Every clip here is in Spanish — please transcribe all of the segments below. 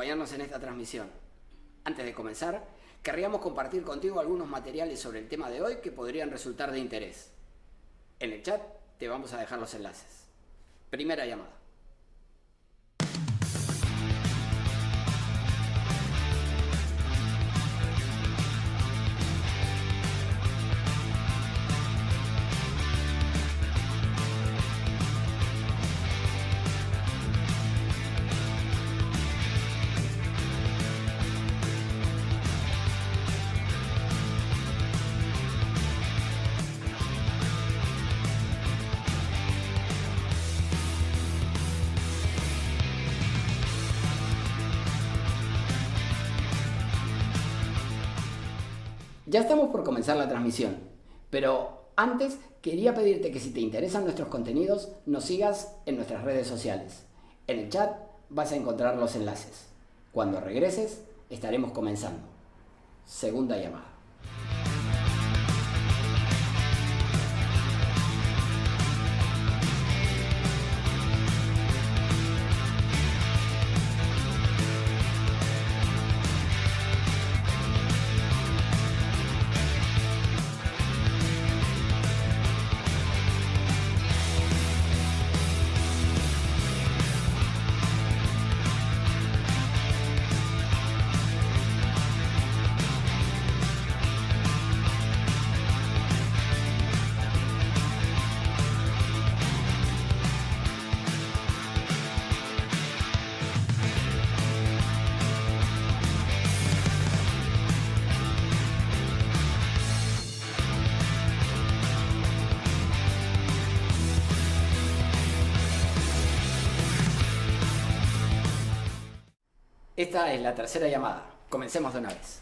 acompañarnos en esta transmisión. Antes de comenzar, querríamos compartir contigo algunos materiales sobre el tema de hoy que podrían resultar de interés. En el chat te vamos a dejar los enlaces. Primera llamada. Ya estamos por comenzar la transmisión, pero antes quería pedirte que si te interesan nuestros contenidos, nos sigas en nuestras redes sociales. En el chat vas a encontrar los enlaces. Cuando regreses, estaremos comenzando. Segunda llamada. Esta es la tercera llamada. Comencemos de una vez.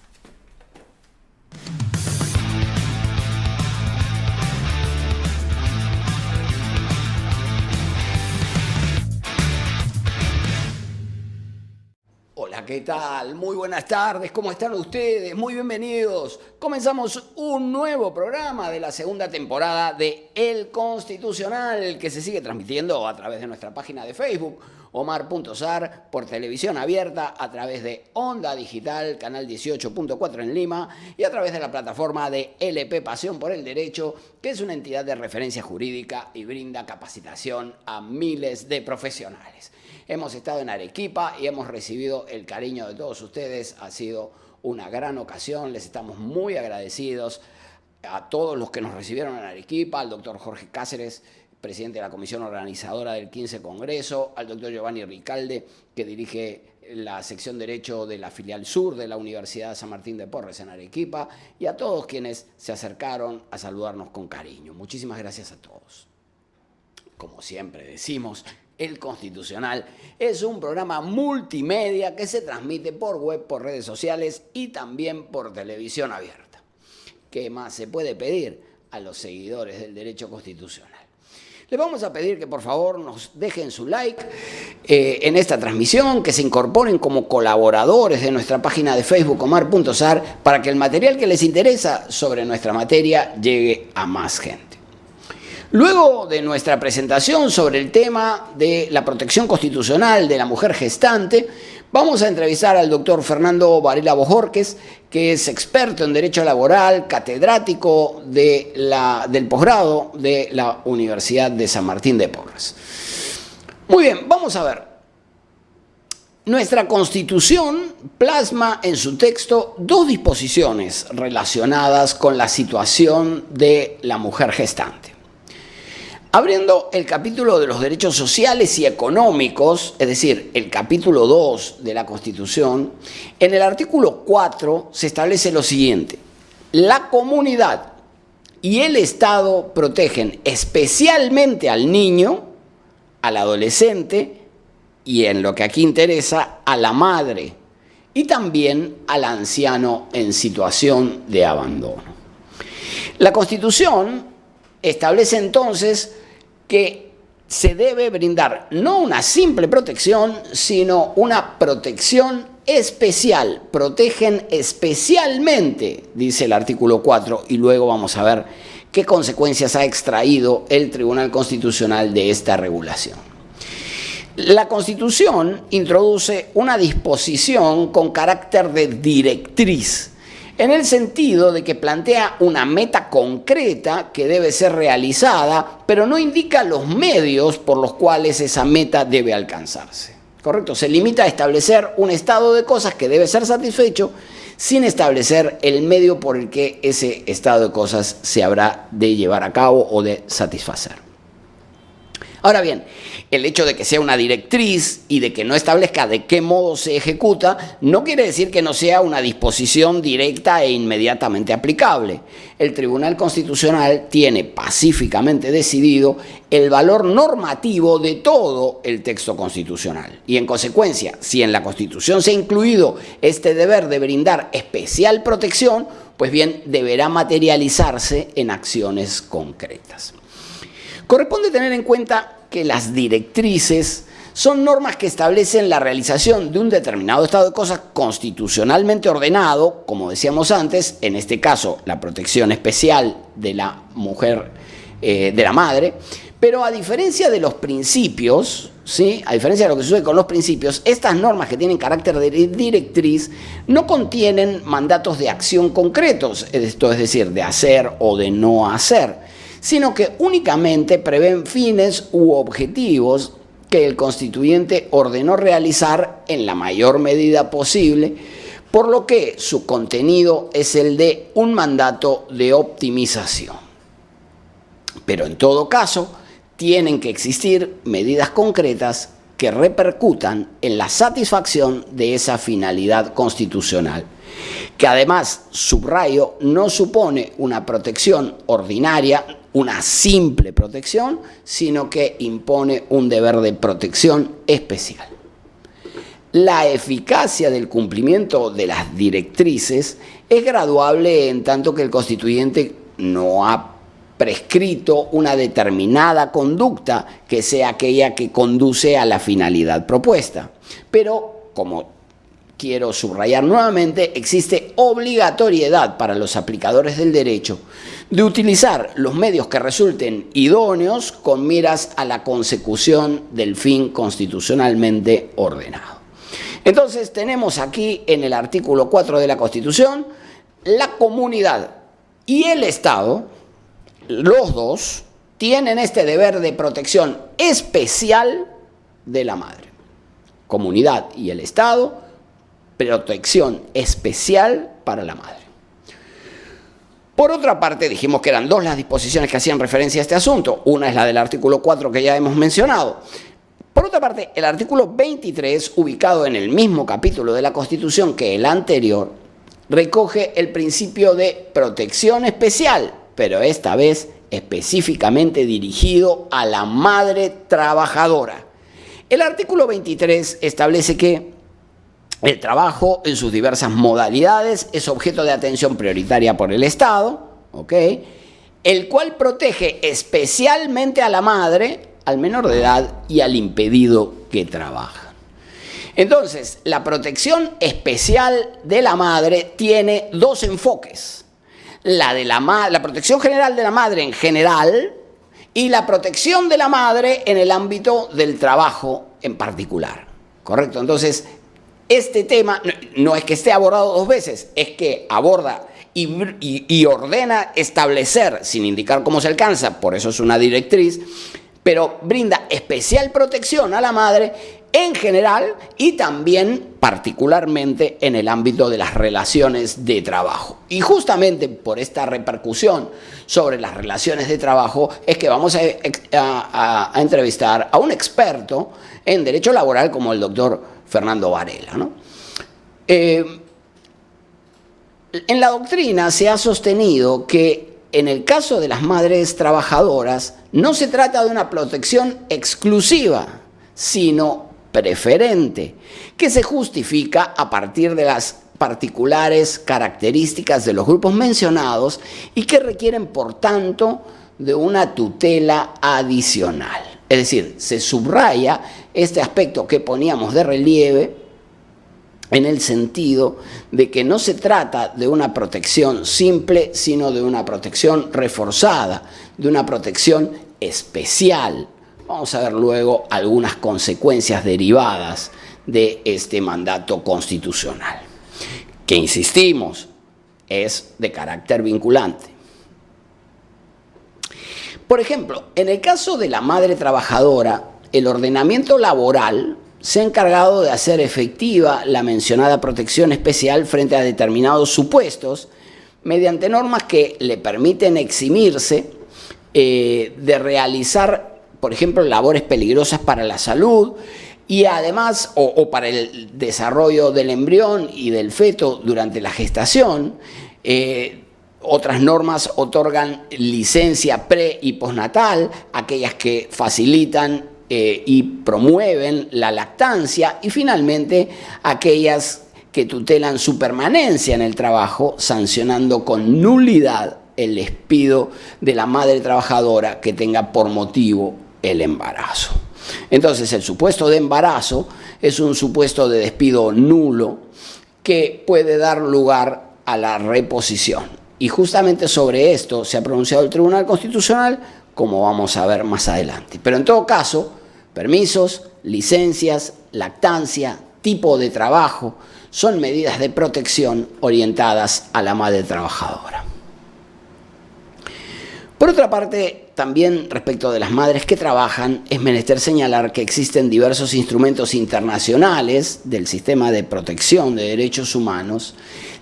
Hola, ¿qué tal? Muy buenas tardes, ¿cómo están ustedes? Muy bienvenidos. Comenzamos un nuevo programa de la segunda temporada de El Constitucional, que se sigue transmitiendo a través de nuestra página de Facebook, Omar.Sar, por televisión abierta, a través de Onda Digital, canal 18.4 en Lima, y a través de la plataforma de LP Pasión por el Derecho, que es una entidad de referencia jurídica y brinda capacitación a miles de profesionales. Hemos estado en Arequipa y hemos recibido el cariño de todos ustedes. Ha sido una gran ocasión, les estamos muy agradecidos a todos los que nos recibieron en Arequipa, al doctor Jorge Cáceres, presidente de la comisión organizadora del 15 Congreso, al doctor Giovanni Ricalde, que dirige la sección Derecho de la filial sur de la Universidad San Martín de Porres en Arequipa, y a todos quienes se acercaron a saludarnos con cariño. Muchísimas gracias a todos. Como siempre decimos, El Constitucional es un programa multimedia que se transmite por web, por redes sociales y también por televisión abierta. ¿Qué más se puede pedir a los seguidores del derecho constitucional? Les vamos a pedir que por favor nos dejen su like en esta transmisión, que se incorporen como colaboradores de nuestra página de Facebook Omar.Sar para que el material que les interesa sobre nuestra materia llegue a más gente. Luego de nuestra presentación sobre el tema de la protección constitucional de la mujer gestante, vamos a entrevistar al doctor Fernando Varela Bojorquez, que es experto en Derecho Laboral, catedrático del posgrado de la Universidad de San Martín de Porres. Muy bien, vamos a ver. Nuestra Constitución plasma en su texto dos disposiciones relacionadas con la situación de la mujer gestante. Abriendo el capítulo de los derechos sociales y económicos, es decir, el capítulo 2 de la Constitución, en el artículo 4 se establece lo siguiente: la comunidad y el Estado protegen especialmente al niño, al adolescente y, en lo que aquí interesa, a la madre y también al anciano en situación de abandono. La Constitución establece entonces que se debe brindar no una simple protección, sino una protección especial. Protegen especialmente, dice el artículo 4, y luego vamos a ver qué consecuencias ha extraído el Tribunal Constitucional de esta regulación. La Constitución introduce una disposición con carácter de directriz, en el sentido de que plantea una meta concreta que debe ser realizada, pero no indica los medios por los cuales esa meta debe alcanzarse. ¿Correcto? Se limita a establecer un estado de cosas que debe ser satisfecho sin establecer el medio por el que ese estado de cosas se habrá de llevar a cabo o de satisfacer. Ahora bien, el hecho de que sea una directriz y de que no establezca de qué modo se ejecuta, no quiere decir que no sea una disposición directa e inmediatamente aplicable. El Tribunal Constitucional tiene pacíficamente decidido el valor normativo de todo el texto constitucional. Y en consecuencia, si en la Constitución se ha incluido este deber de brindar especial protección, pues bien, deberá materializarse en acciones concretas. Corresponde tener en cuenta que las directrices son normas que establecen la realización de un determinado estado de cosas constitucionalmente ordenado, como decíamos antes, en este caso la protección especial de la mujer, de la madre, pero a diferencia de los principios, ¿sí? A diferencia de lo que sucede con los principios, estas normas que tienen carácter de directriz no contienen mandatos de acción concretos, esto es decir, de hacer o de no hacer, sino que únicamente prevén fines u objetivos que el constituyente ordenó realizar en la mayor medida posible, por lo que su contenido es el de un mandato de optimización. Pero en todo caso, tienen que existir medidas concretas que repercutan en la satisfacción de esa finalidad constitucional, que además, subrayo, no supone una protección ordinaria, una simple protección, sino que impone un deber de protección especial. La eficacia del cumplimiento de las directrices es graduable en tanto que el constituyente no ha prescrito una determinada conducta que sea aquella que conduce a la finalidad propuesta. Pero, como quiero subrayar nuevamente, existe obligatoriedad para los aplicadores del derecho de utilizar los medios que resulten idóneos con miras a la consecución del fin constitucionalmente ordenado. Entonces tenemos aquí en el artículo 4 de la Constitución la comunidad y el Estado, los dos, tienen este deber de protección especial de la madre. Comunidad y el Estado, protección especial para la madre. Por otra parte, dijimos que eran dos las disposiciones que hacían referencia a este asunto. Una es la del artículo 4 que ya hemos mencionado. Por otra parte, el artículo 23, ubicado en el mismo capítulo de la Constitución que el anterior, recoge el principio de protección especial, pero esta vez específicamente dirigido a la madre trabajadora. El artículo 23 establece que el trabajo en sus diversas modalidades es objeto de atención prioritaria por el Estado, ¿ok?, el cual protege especialmente a la madre, al menor de edad y al impedido que trabaja. Entonces, la protección especial de la madre tiene dos enfoques: la protección general de la madre en general y la protección de la madre en el ámbito del trabajo en particular, ¿correcto? Entonces, este tema no es que esté abordado dos veces, es que aborda y ordena establecer, sin indicar cómo se alcanza, por eso es una directriz, pero brinda especial protección a la madre en general y también particularmente en el ámbito de las relaciones de trabajo. Y justamente por esta repercusión sobre las relaciones de trabajo es que vamos a entrevistar a un experto en derecho laboral como el doctor Fernando Varela, ¿no? En la doctrina se ha sostenido que en el caso de las madres trabajadoras no se trata de una protección exclusiva, sino preferente, que se justifica a partir de las particulares características de los grupos mencionados y que requieren, por tanto, de una tutela adicional. Es decir, se subraya este aspecto que poníamos de relieve en el sentido de que no se trata de una protección simple, sino de una protección reforzada, de una protección especial Vamos a ver luego algunas consecuencias derivadas de este mandato constitucional, que insistimos, es de carácter vinculante. Por ejemplo, en el caso de la madre trabajadora, el ordenamiento laboral se ha encargado de hacer efectiva la mencionada protección especial frente a determinados supuestos mediante normas que le permiten eximirse de realizar, por ejemplo, labores peligrosas para la salud y además, o para el desarrollo del embrión y del feto durante la gestación. Otras normas otorgan licencia pre y postnatal, aquellas que facilitan y promueven la lactancia, y finalmente aquellas que tutelan su permanencia en el trabajo, sancionando con nulidad el despido de la madre trabajadora que tenga por motivo el embarazo. Entonces, el supuesto de embarazo es un supuesto de despido nulo que puede dar lugar a la reposición. Y justamente sobre esto se ha pronunciado el Tribunal Constitucional, como vamos a ver más adelante. Pero en todo caso, permisos, licencias, lactancia, tipo de trabajo, son medidas de protección orientadas a la madre trabajadora. Por otra parte, también respecto de las madres que trabajan, es menester señalar que existen diversos instrumentos internacionales del sistema de protección de derechos humanos,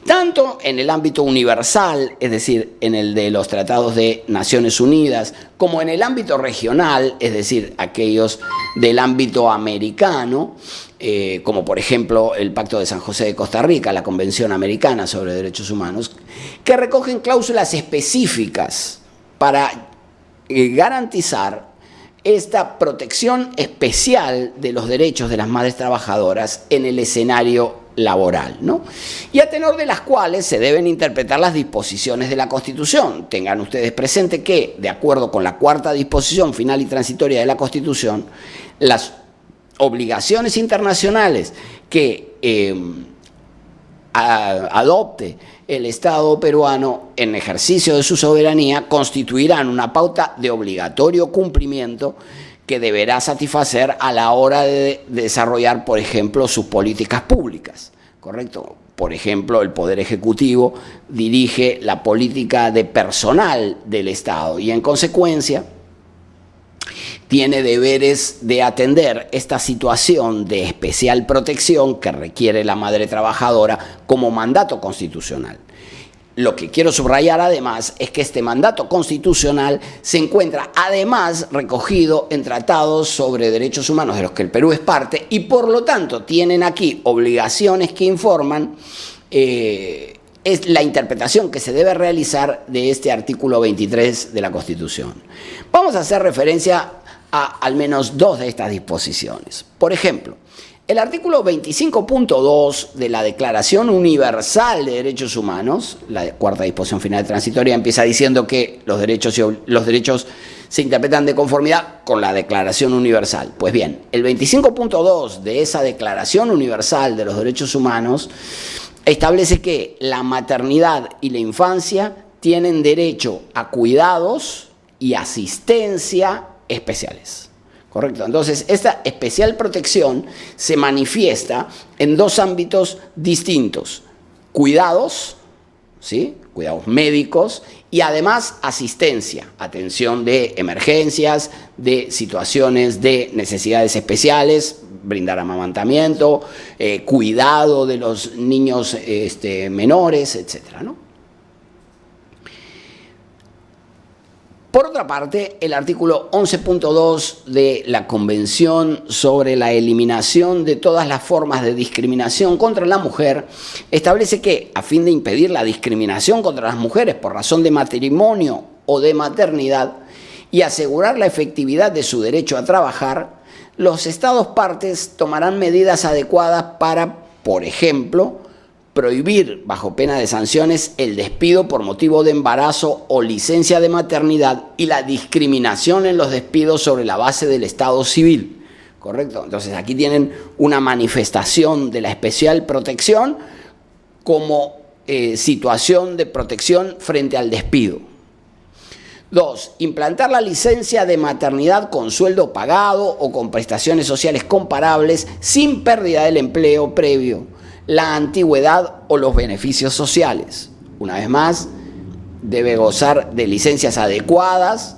tanto en el ámbito universal, es decir, en el de los tratados de Naciones Unidas, como en el ámbito regional, es decir, aquellos del ámbito americano, como por ejemplo el Pacto de San José de Costa Rica, la Convención Americana sobre Derechos Humanos, que recogen cláusulas específicas para garantizar esta protección especial de los derechos de las madres trabajadoras en el escenario laboral, ¿no? Y a tenor de las cuales se deben interpretar las disposiciones de la Constitución. Tengan ustedes presente que, de acuerdo con la cuarta disposición final y transitoria de la Constitución, las obligaciones internacionales que adopte el Estado peruano en ejercicio de su soberanía constituirán una pauta de obligatorio cumplimiento que deberá satisfacer a la hora de desarrollar, por ejemplo, sus políticas públicas, ¿correcto? Por ejemplo, el Poder Ejecutivo dirige la política de personal del Estado y, en consecuencia, tiene deberes de atender esta situación de especial protección que requiere la madre trabajadora como mandato constitucional. Lo que quiero subrayar además es que este mandato constitucional se encuentra además recogido en tratados sobre derechos humanos de los que el Perú es parte y por lo tanto tienen aquí obligaciones que informan es la interpretación que se debe realizar de este artículo 23 de la Constitución. Vamos a hacer referencia a al menos dos de estas disposiciones. Por ejemplo, el artículo 25.2 de la Declaración Universal de Derechos Humanos, la cuarta disposición final transitoria, empieza diciendo que los derechos se interpretan de conformidad con la Declaración Universal. Pues bien, el 25.2 de esa Declaración Universal de los Derechos Humanos establece que la maternidad y la infancia tienen derecho a cuidados y asistencia especiales. Correcto. Entonces, esta especial protección se manifiesta en dos ámbitos distintos: cuidados, ¿sí? Cuidados médicos y además asistencia, atención de emergencias, de situaciones de necesidades especiales, brindar amamantamiento, cuidado de los niños menores, etcétera, ¿no? Por otra parte, el artículo 11.2 de la Convención sobre la eliminación de todas las formas de discriminación contra la mujer establece que, a fin de impedir la discriminación contra las mujeres por razón de matrimonio o de maternidad y asegurar la efectividad de su derecho a trabajar, los Estados partes tomarán medidas adecuadas para, por ejemplo, prohibir, bajo pena de sanciones, el despido por motivo de embarazo o licencia de maternidad y la discriminación en los despidos sobre la base del estado civil. ¿Correcto? Entonces aquí tienen una manifestación de la especial protección como situación de protección frente al despido. 2. Implantar la licencia de maternidad con sueldo pagado o con prestaciones sociales comparables sin pérdida del empleo previo, la antigüedad o los beneficios sociales. Una vez más, debe gozar de licencias adecuadas,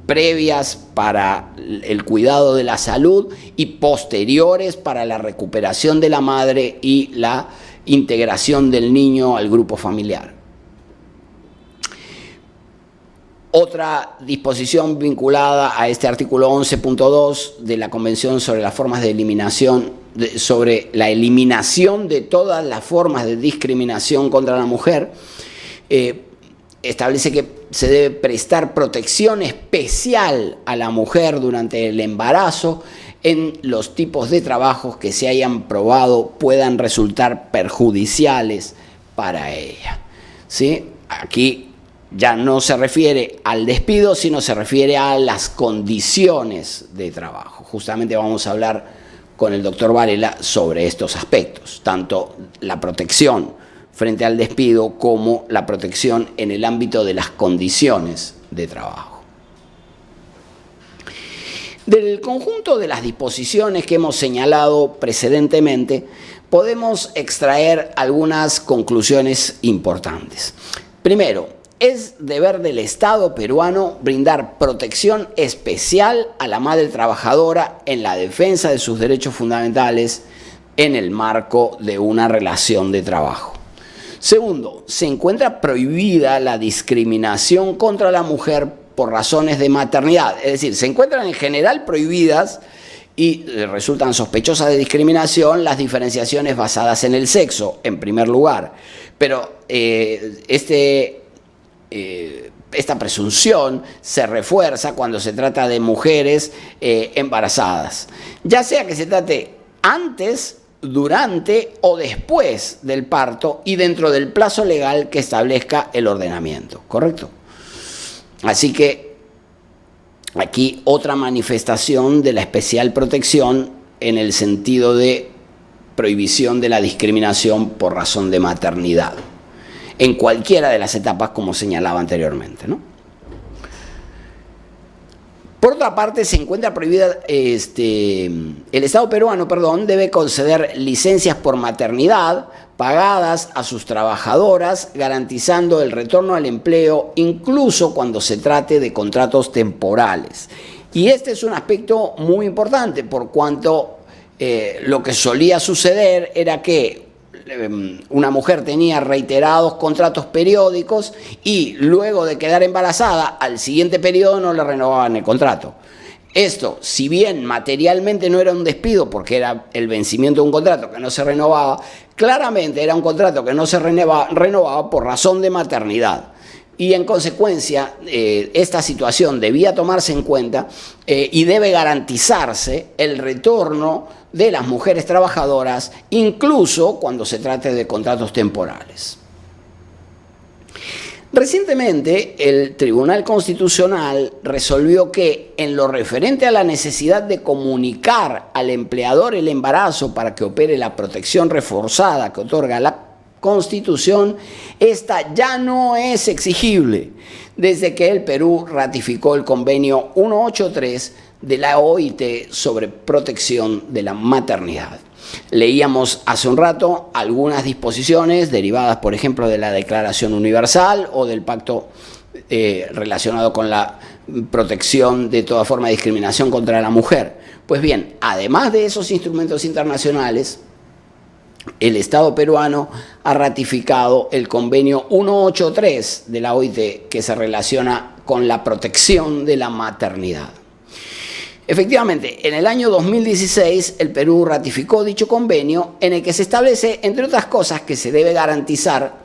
previas para el cuidado de la salud y posteriores para la recuperación de la madre y la integración del niño al grupo familiar. Otra disposición vinculada a este artículo 11.2 de la Convención sobre las formas de eliminación, sobre la eliminación de todas las formas de discriminación contra la mujer, establece que se debe prestar protección especial a la mujer durante el embarazo en los tipos de trabajos que se hayan probado puedan resultar perjudiciales para ella. ¿Sí? Aquí ya no se refiere al despido, sino se refiere a las condiciones de trabajo. Justamente vamos a hablar con el doctor Varela sobre estos aspectos, tanto la protección frente al despido como la protección en el ámbito de las condiciones de trabajo. Del conjunto de las disposiciones que hemos señalado precedentemente, podemos extraer algunas conclusiones importantes. Primero, es deber del Estado peruano brindar protección especial a la madre trabajadora en la defensa de sus derechos fundamentales en el marco de una relación de trabajo. Segundo, se encuentra prohibida la discriminación contra la mujer por razones de maternidad. Es decir, se encuentran en general prohibidas y resultan sospechosas de discriminación las diferenciaciones basadas en el sexo, en primer lugar. Pero esta presunción se refuerza cuando se trata de mujeres embarazadas, ya sea que se trate antes, durante o después del parto y dentro del plazo legal que establezca el ordenamiento, ¿correcto? Así que aquí otra manifestación de la especial protección en el sentido de prohibición de la discriminación por razón de maternidad, en cualquiera de las etapas como señalaba anteriormente, ¿no? Por otra parte, se encuentra prohibida, el Estado peruano, debe conceder licencias por maternidad pagadas a sus trabajadoras, garantizando el retorno al empleo, incluso cuando se trate de contratos temporales. Y este es un aspecto muy importante, por cuanto lo que solía suceder era que una mujer tenía reiterados contratos periódicos y luego de quedar embarazada, al siguiente periodo no le renovaban el contrato. Esto, si bien materialmente no era un despido porque era el vencimiento de un contrato que no se renovaba, claramente era un contrato que no se renovaba por razón de maternidad. Y en consecuencia, esta situación debía tomarse en cuenta y debe garantizarse el retorno de las mujeres trabajadoras, incluso cuando se trate de contratos temporales. Recientemente, el Tribunal Constitucional resolvió que, en lo referente a la necesidad de comunicar al empleador el embarazo para que opere la protección reforzada que otorga la Constitución, esta ya no es exigible desde que el Perú ratificó el convenio 183 de la OIT sobre protección de la maternidad. Leíamos hace un rato algunas disposiciones derivadas, por ejemplo, de la Declaración Universal o del pacto relacionado con la protección de toda forma de discriminación contra la mujer. Pues bien, además de esos instrumentos internacionales, el Estado peruano ha ratificado el convenio 183 de la OIT que se relaciona con la protección de la maternidad. Efectivamente, en el año 2016 el Perú ratificó dicho convenio en el que se establece, entre otras cosas, que se debe garantizar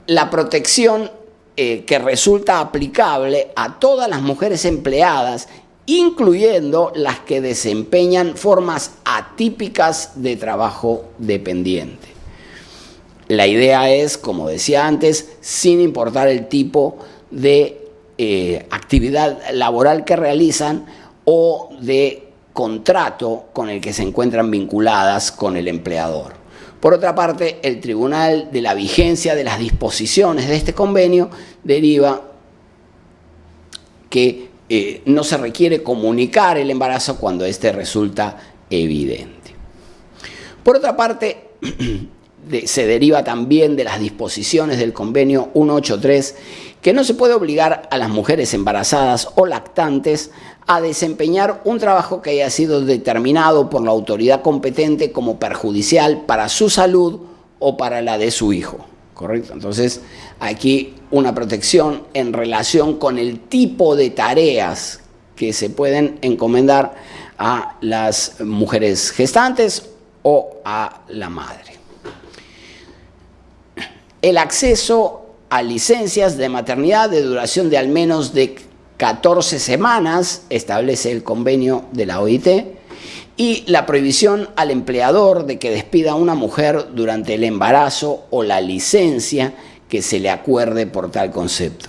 la protección que resulta aplicable a todas las mujeres empleadas, incluyendo las que desempeñan formas atípicas de trabajo dependiente. La idea es, como decía antes, sin importar el tipo de actividad laboral que realizan o de contrato con el que se encuentran vinculadas con el empleador. Por otra parte, el Tribunal, de la vigencia de las disposiciones de este convenio, deriva que no se requiere comunicar el embarazo cuando éste resulta evidente. Por otra parte, se deriva también de las disposiciones del convenio 183 que no se puede obligar a las mujeres embarazadas o lactantes a desempeñar un trabajo que haya sido determinado por la autoridad competente como perjudicial para su salud o para la de su hijo. ¿Correcto? Entonces, aquí una protección en relación con el tipo de tareas que se pueden encomendar a las mujeres gestantes o a la madre. El acceso a licencias de maternidad de duración de al menos de 14 semanas, establece el convenio de la OIT, y la prohibición al empleador de que despida a una mujer durante el embarazo o la licencia que se le acuerde por tal concepto.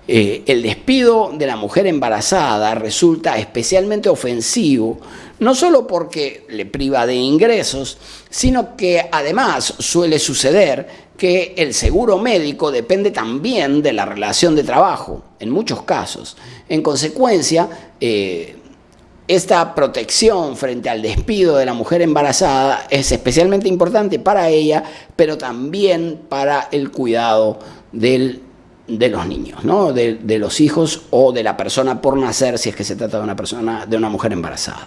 El despido de la mujer embarazada resulta especialmente ofensivo, no solo porque le priva de ingresos, sino que además suele suceder que el seguro médico depende también de la relación de trabajo, en muchos casos. En consecuencia, esta protección frente al despido de la mujer embarazada es especialmente importante para ella, pero también para el cuidado de los niños, ¿no? de los hijos o de la persona por nacer, si es que se trata de una mujer embarazada.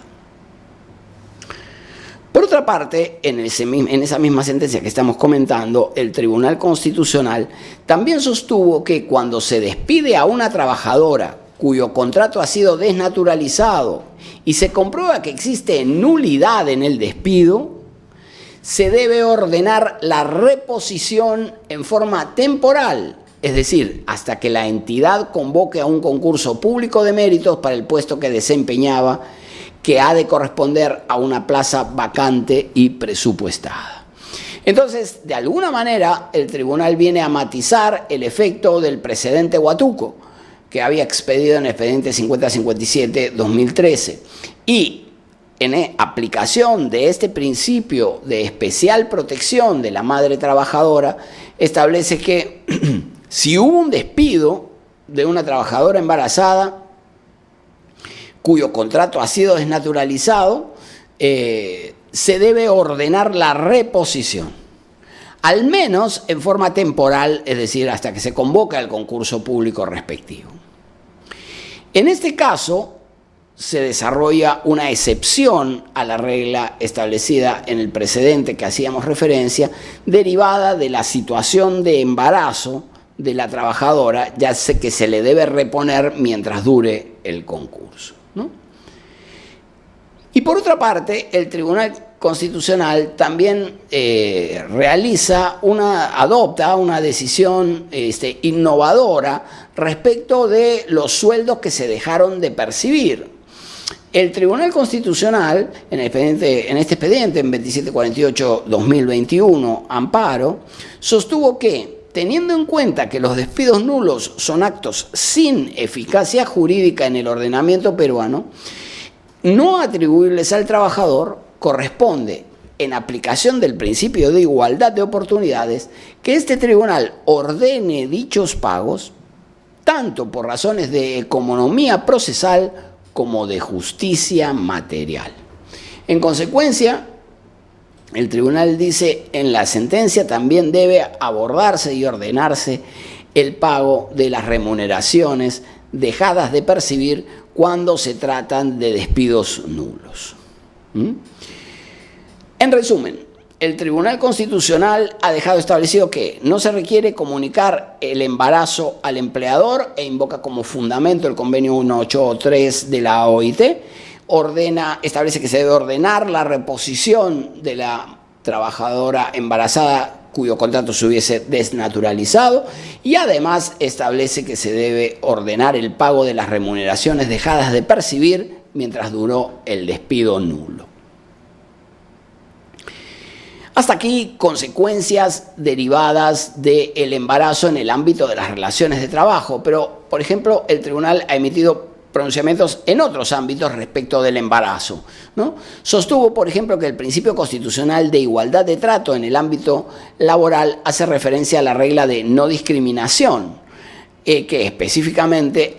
Por otra parte, en esa misma sentencia que estamos comentando, el Tribunal Constitucional también sostuvo que cuando se despide a una trabajadora cuyo contrato ha sido desnaturalizado y se comprueba que existe nulidad en el despido, se debe ordenar la reposición en forma temporal, es decir, hasta que la entidad convoque a un concurso público de méritos para el puesto que desempeñaba, que ha de corresponder a una plaza vacante y presupuestada. Entonces, de alguna manera, el tribunal viene a matizar el efecto del precedente Huatuco, que había expedido en el expediente 5057-2013. Y en aplicación de este principio de especial protección de la madre trabajadora, establece que si hubo un despido de una trabajadora embarazada cuyo contrato ha sido desnaturalizado, se debe ordenar la reposición, al menos en forma temporal, es decir, hasta que se convoca el concurso público respectivo. En este caso, se desarrolla una excepción a la regla establecida en el precedente que hacíamos referencia, derivada de la situación de embarazo de la trabajadora, ya sé que se le debe reponer mientras dure el concurso, ¿no? Y por otra parte, el Tribunal Constitucional también adopta una decisión innovadora respecto de los sueldos que se dejaron de percibir. El Tribunal Constitucional, en este expediente, en 2748-2021, amparo, sostuvo que, teniendo en cuenta que los despidos nulos son actos sin eficacia jurídica en el ordenamiento peruano, no atribuibles al trabajador, corresponde, en aplicación del principio de igualdad de oportunidades, que este tribunal ordene dichos pagos, tanto por razones de economía procesal como de justicia material. En consecuencia, el tribunal dice en la sentencia también debe abordarse y ordenarse el pago de las remuneraciones dejadas de percibir cuando se tratan de despidos nulos. En resumen, el Tribunal Constitucional ha dejado establecido que no se requiere comunicar el embarazo al empleador e invoca como fundamento el convenio 183 de la OIT. Establece que se debe ordenar la reposición de la trabajadora embarazada cuyo contrato se hubiese desnaturalizado, y además establece que se debe ordenar el pago de las remuneraciones dejadas de percibir mientras duró el despido nulo. Hasta aquí, consecuencias derivadas del embarazo en el ámbito de las relaciones de trabajo, pero, por ejemplo, el tribunal ha emitido pronunciamientos en otros ámbitos respecto del embarazo, ¿no? Sostuvo, por ejemplo, que el principio constitucional de igualdad de trato en el ámbito laboral hace referencia a la regla de no discriminación, que específicamente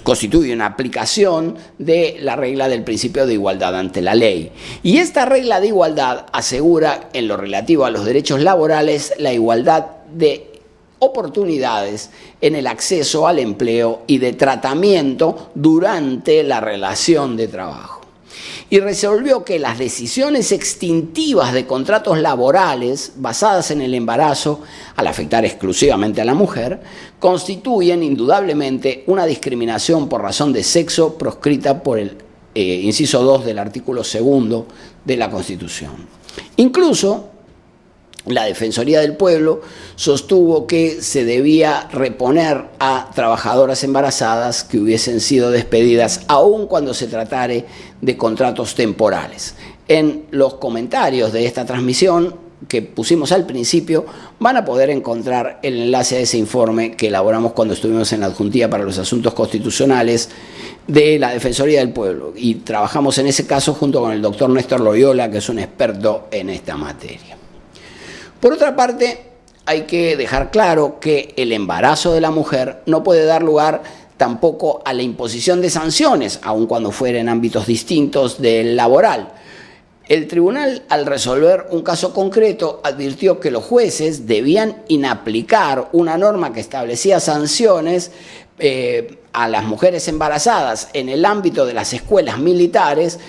constituye una aplicación de la regla del principio de igualdad ante la ley. Y esta regla de igualdad asegura, en lo relativo a los derechos laborales, la igualdad de oportunidades en el acceso al empleo y de tratamiento durante la relación de trabajo. Y resolvió que las decisiones extintivas de contratos laborales basadas en el embarazo, al afectar exclusivamente a la mujer, constituyen indudablemente una discriminación por razón de sexo proscrita por el inciso 2 del artículo 2 de la Constitución. Incluso la Defensoría del Pueblo sostuvo que se debía reponer a trabajadoras embarazadas que hubiesen sido despedidas, aun cuando se tratare de contratos temporales. En los comentarios de esta transmisión que pusimos al principio van a poder encontrar el enlace a ese informe que elaboramos cuando estuvimos en la Adjuntía para los Asuntos Constitucionales de la Defensoría del Pueblo, y trabajamos en ese caso junto con el doctor Néstor Loyola, que es un experto en esta materia. Por otra parte, hay que dejar claro que el embarazo de la mujer no puede dar lugar tampoco a la imposición de sanciones, aun cuando fuera en ámbitos distintos del laboral. El tribunal, al resolver un caso concreto, advirtió que los jueces debían inaplicar una norma que establecía sanciones a las mujeres embarazadas en el ámbito de las escuelas militares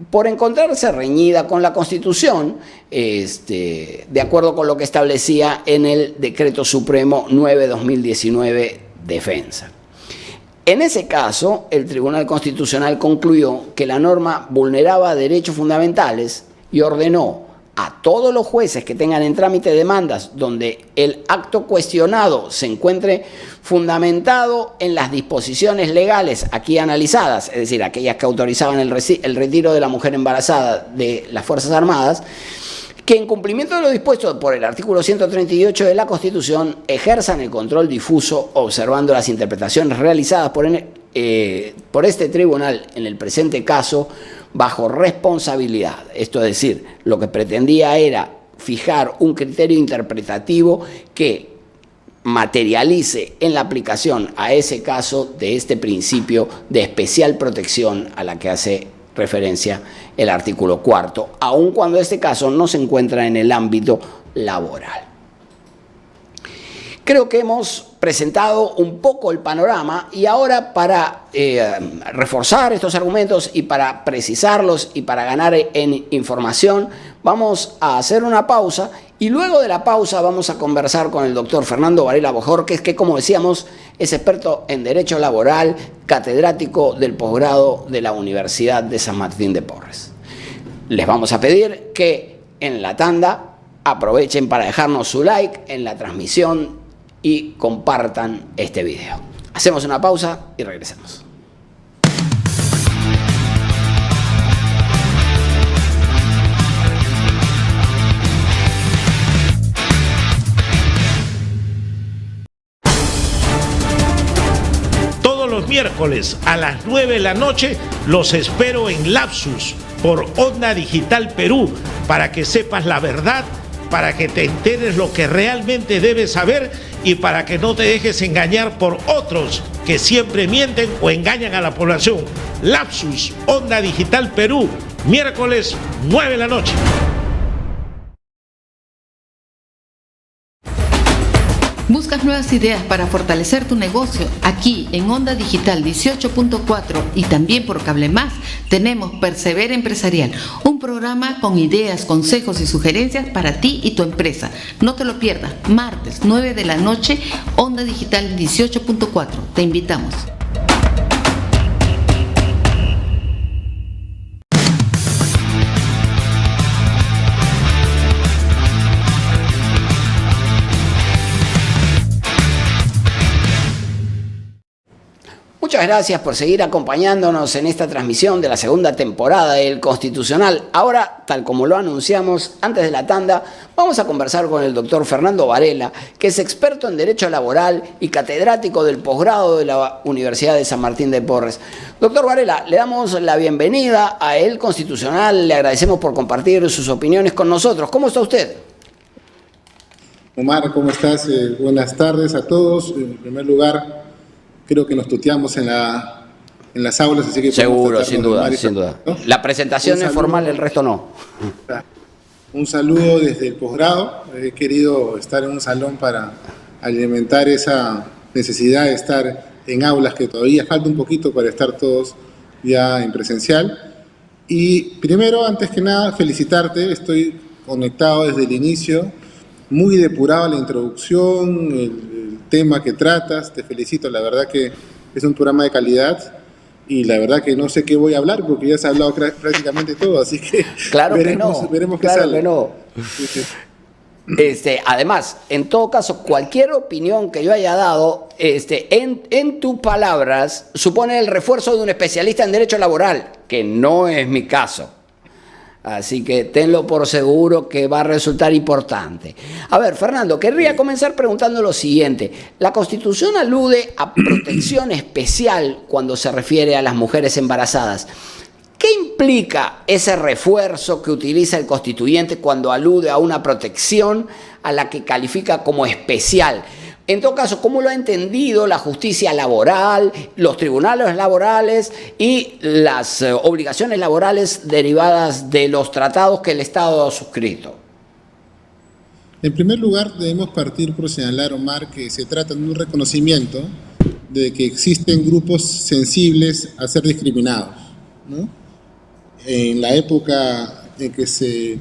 por encontrarse reñida con la Constitución, de acuerdo con lo que establecía en el Decreto Supremo 9/2019 Defensa. En ese caso, el Tribunal Constitucional concluyó que la norma vulneraba derechos fundamentales y ordenó a todos los jueces que tengan en trámite demandas donde el acto cuestionado se encuentre fundamentado en las disposiciones legales aquí analizadas, es decir, aquellas que autorizaban el retiro de la mujer embarazada de las Fuerzas Armadas, que en cumplimiento de lo dispuesto por el artículo 138 de la Constitución ejerzan el control difuso observando las interpretaciones realizadas por este tribunal en el presente caso bajo responsabilidad. Esto es decir, lo que pretendía era fijar un criterio interpretativo que materialice en la aplicación a ese caso de este principio de especial protección a la que hace referencia el artículo 4, aun cuando este caso no se encuentra en el ámbito laboral. Creo que hemos presentado un poco el panorama y ahora, para reforzar estos argumentos y para precisarlos y para ganar en información, vamos a hacer una pausa y luego de la pausa vamos a conversar con el doctor Fernando Varela Bojorquez, que, como decíamos, es experto en Derecho Laboral, catedrático del posgrado de la Universidad de San Martín de Porres. Les vamos a pedir que en la tanda aprovechen para dejarnos su like en la transmisión y compartan este video. Hacemos una pausa y regresamos. Todos los miércoles a las 9 de la noche los espero en Lapsus por Onda Digital Perú, para que sepas la verdad, para que te enteres lo que realmente debes saber y para que no te dejes engañar por otros que siempre mienten o engañan a la población. Lapsus, Onda Digital Perú, miércoles 9 de la noche. ¿Buscas nuevas ideas para fortalecer tu negocio? Aquí en Onda Digital 18.4 y también por Cable Más tenemos Persevera Empresarial, un programa con ideas, consejos y sugerencias para ti y tu empresa. No te lo pierdas, martes 9 de la noche, Onda Digital 18.4. Te invitamos. Muchas gracias por seguir acompañándonos en esta transmisión de la segunda temporada del Constitucional. Ahora, tal como lo anunciamos antes de la tanda, vamos a conversar con el doctor Fernando Varela, que es experto en Derecho Laboral y catedrático del posgrado de la Universidad de San Martín de Porres. Doctor Varela, le damos la bienvenida a El Constitucional, le agradecemos por compartir sus opiniones con nosotros. ¿Cómo está usted? Omar, ¿cómo estás? Buenas tardes a todos. En primer lugar, creo que nos tuteamos en las aulas, así que... Seguro, sin duda, sin duda. ¿No? La presentación es formal, el resto no. Un saludo desde el posgrado. He querido estar en un salón para alimentar esa necesidad de estar en aulas, que todavía falta un poquito para estar todos ya en presencial. Y primero, antes que nada, felicitarte. Estoy conectado desde el inicio, muy depurado la introducción, el tema que tratas. Te felicito, la verdad que es un programa de calidad. Y la verdad que no sé qué voy a hablar porque ya se ha hablado prácticamente todo, así que claro veremos qué sale. Que no. Además, en todo caso, cualquier opinión que yo haya dado, en tus palabras, supone el refuerzo de un especialista en derecho laboral, que no es mi caso. Así que tenlo por seguro que va a resultar importante. A ver, Fernando, querría comenzar preguntando lo siguiente. La Constitución alude a protección especial cuando se refiere a las mujeres embarazadas. ¿Qué implica ese refuerzo que utiliza el constituyente cuando alude a una protección a la que califica como especial? En todo caso, ¿cómo lo ha entendido la justicia laboral, los tribunales laborales y las obligaciones laborales derivadas de los tratados que el Estado ha suscrito? En primer lugar, debemos partir por señalar, Omar, que se trata de un reconocimiento de que existen grupos sensibles a ser discriminados, ¿no? En la época en que se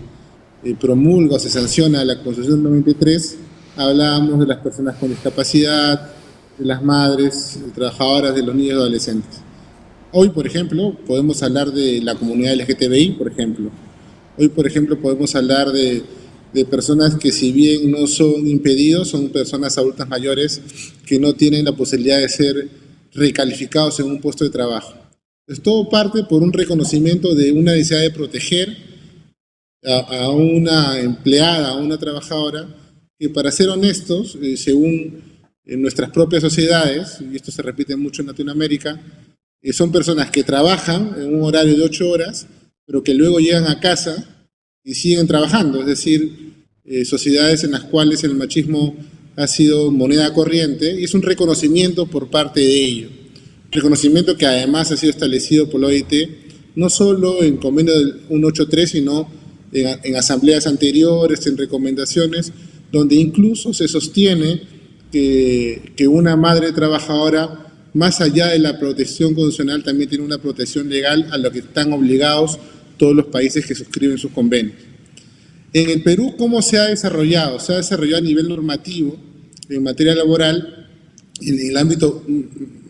promulga o se sanciona la Constitución 93, hablábamos de las personas con discapacidad, de las madres, de trabajadoras, de los niños y adolescentes. Hoy, por ejemplo, podemos hablar de la comunidad LGTBI, por ejemplo. Hoy, por ejemplo, podemos hablar de personas que, si bien no son impedidos, son personas adultas mayores que no tienen la posibilidad de ser recalificados en un puesto de trabajo. Entonces, todo parte por un reconocimiento de una necesidad de proteger a una empleada, a una trabajadora, que, para ser honestos, según nuestras propias sociedades, y esto se repite mucho en Latinoamérica, son personas que trabajan en un horario de 8 horas, pero que luego llegan a casa y siguen trabajando. Es decir, sociedades en las cuales el machismo ha sido moneda corriente, y es un reconocimiento por parte de ello. Reconocimiento que además ha sido establecido por la OIT, no solo en convenio del 183, sino en asambleas anteriores, en recomendaciones, donde incluso se sostiene que una madre trabajadora, más allá de la protección constitucional, también tiene una protección legal a la que están obligados todos los países que suscriben sus convenios. En el Perú, ¿cómo se ha desarrollado? Se ha desarrollado a nivel normativo, en materia laboral, en el ámbito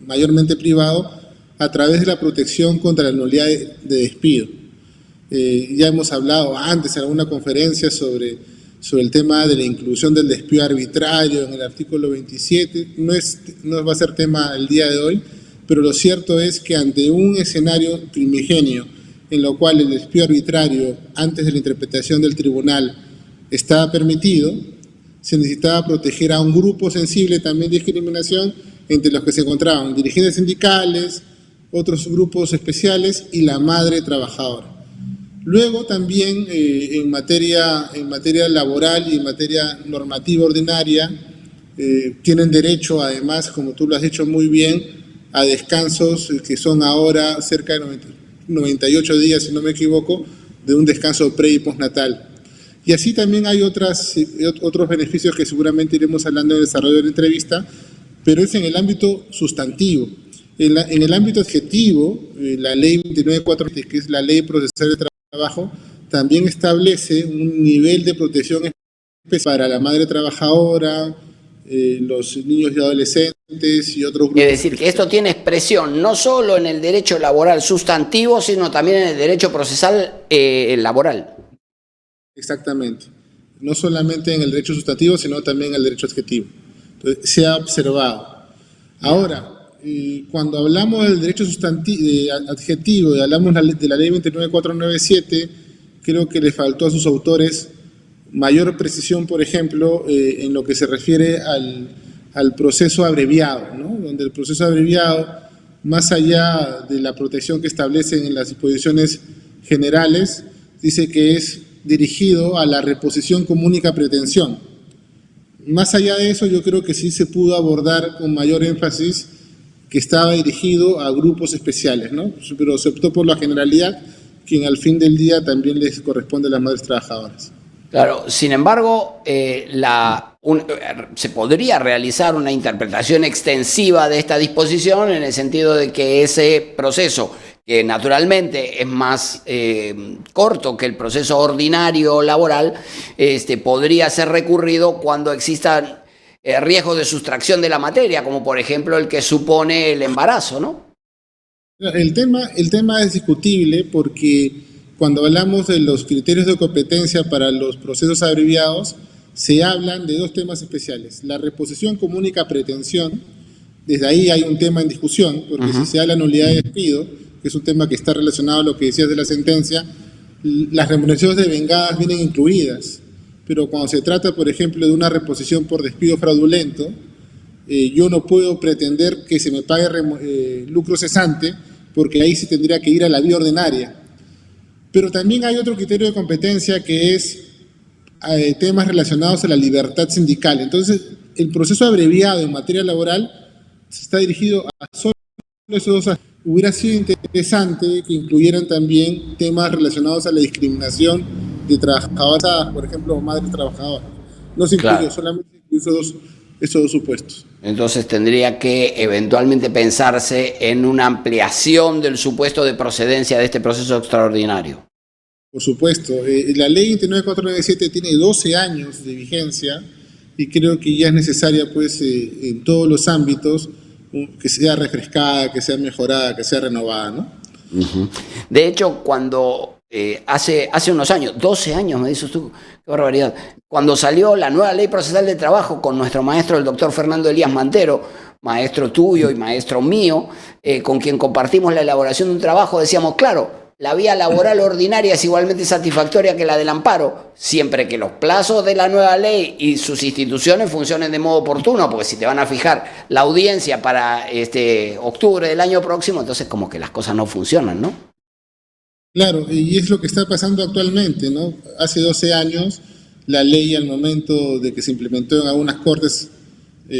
mayormente privado, a través de la protección contra la nulidad de despido. Ya hemos hablado antes en alguna conferencia sobre el tema de la inclusión del despido arbitrario en el artículo 27. No va a ser tema el día de hoy, pero lo cierto es que ante un escenario primigenio en lo cual el despido arbitrario, antes de la interpretación del tribunal, estaba permitido, se necesitaba proteger a un grupo sensible también de discriminación, entre los que se encontraban dirigentes sindicales, otros grupos especiales y la madre trabajadora. Luego también en materia laboral y en materia normativa ordinaria tienen derecho, además, como tú lo has dicho muy bien, a descansos que son ahora cerca de 98 días, si no me equivoco, de un descanso pre y postnatal. Y así también hay otros beneficios que seguramente iremos hablando en el desarrollo de la entrevista, pero es en el ámbito sustantivo. En el ámbito adjetivo, la ley 29.4, que es la ley procesal de trabajo, también establece un nivel de protección especial para la madre trabajadora, los niños y adolescentes y otros grupos. Es decir, que esto tiene expresión no solo en el derecho laboral sustantivo, sino también en el derecho procesal laboral. Exactamente. No solamente en el derecho sustantivo, sino también en el derecho adjetivo. Entonces, se ha observado. Ahora, cuando hablamos del derecho adjetivo y hablamos de la ley 29497, creo que le faltó a sus autores mayor precisión, por ejemplo, en lo que se refiere al proceso abreviado, ¿no? Donde el proceso abreviado, más allá de la protección que establecen en las disposiciones generales, dice que es dirigido a la reposición común y pretensión. Más allá de eso, yo creo que sí se pudo abordar con mayor énfasis que estaba dirigido a grupos especiales, ¿no? Pero se optó por la generalidad, quien al fin del día también les corresponde a las madres trabajadoras. Claro, sin embargo, se podría realizar una interpretación extensiva de esta disposición en el sentido de que ese proceso, que naturalmente es más corto que el proceso ordinario laboral, podría ser recurrido cuando existan riesgos de sustracción de la materia, como por ejemplo el que supone el embarazo, ¿no? El tema es discutible porque cuando hablamos de los criterios de competencia para los procesos abreviados, se hablan de dos temas especiales. La reposición como única pretensión, desde ahí hay un tema en discusión, porque si se habla de nulidad de despido, que es un tema que está relacionado a lo que decías de la sentencia, las remuneraciones devengadas vienen incluidas, pero cuando se trata, por ejemplo, de una reposición por despido fraudulento, yo no puedo pretender que se me pague lucro cesante, porque ahí sí tendría que ir a la vía ordinaria. Pero también hay otro criterio de competencia que es temas relacionados a la libertad sindical. Entonces, el proceso abreviado en materia laboral está dirigido a solo esos dos. Hubiera sido interesante que incluyeran también temas relacionados a la discriminación de trabajadoras, por ejemplo, madres trabajadoras. No se incluye, claro, solamente esos dos supuestos. Entonces tendría que eventualmente pensarse en una ampliación del supuesto de procedencia de este proceso extraordinario. Por supuesto. La ley 29497 tiene 12 años de vigencia y creo que ya es necesaria, pues, en todos los ámbitos, que sea refrescada, que sea mejorada, que sea renovada, ¿no? De hecho, cuando hace unos años, 12 años me dices tú, qué barbaridad, cuando salió la nueva ley procesal de trabajo con nuestro maestro, el doctor Fernando Elías Mantero, maestro tuyo y maestro mío, con quien compartimos la elaboración de un trabajo, decíamos, claro, la vía laboral ordinaria es igualmente satisfactoria que la del amparo, siempre que los plazos de la nueva ley y sus instituciones funcionen de modo oportuno, porque si te van a fijar la audiencia para octubre del año próximo, entonces como que las cosas no funcionan, ¿no? Claro, y es lo que está pasando actualmente, ¿no? Hace 12 años, la ley al momento de que se implementó en algunas cortes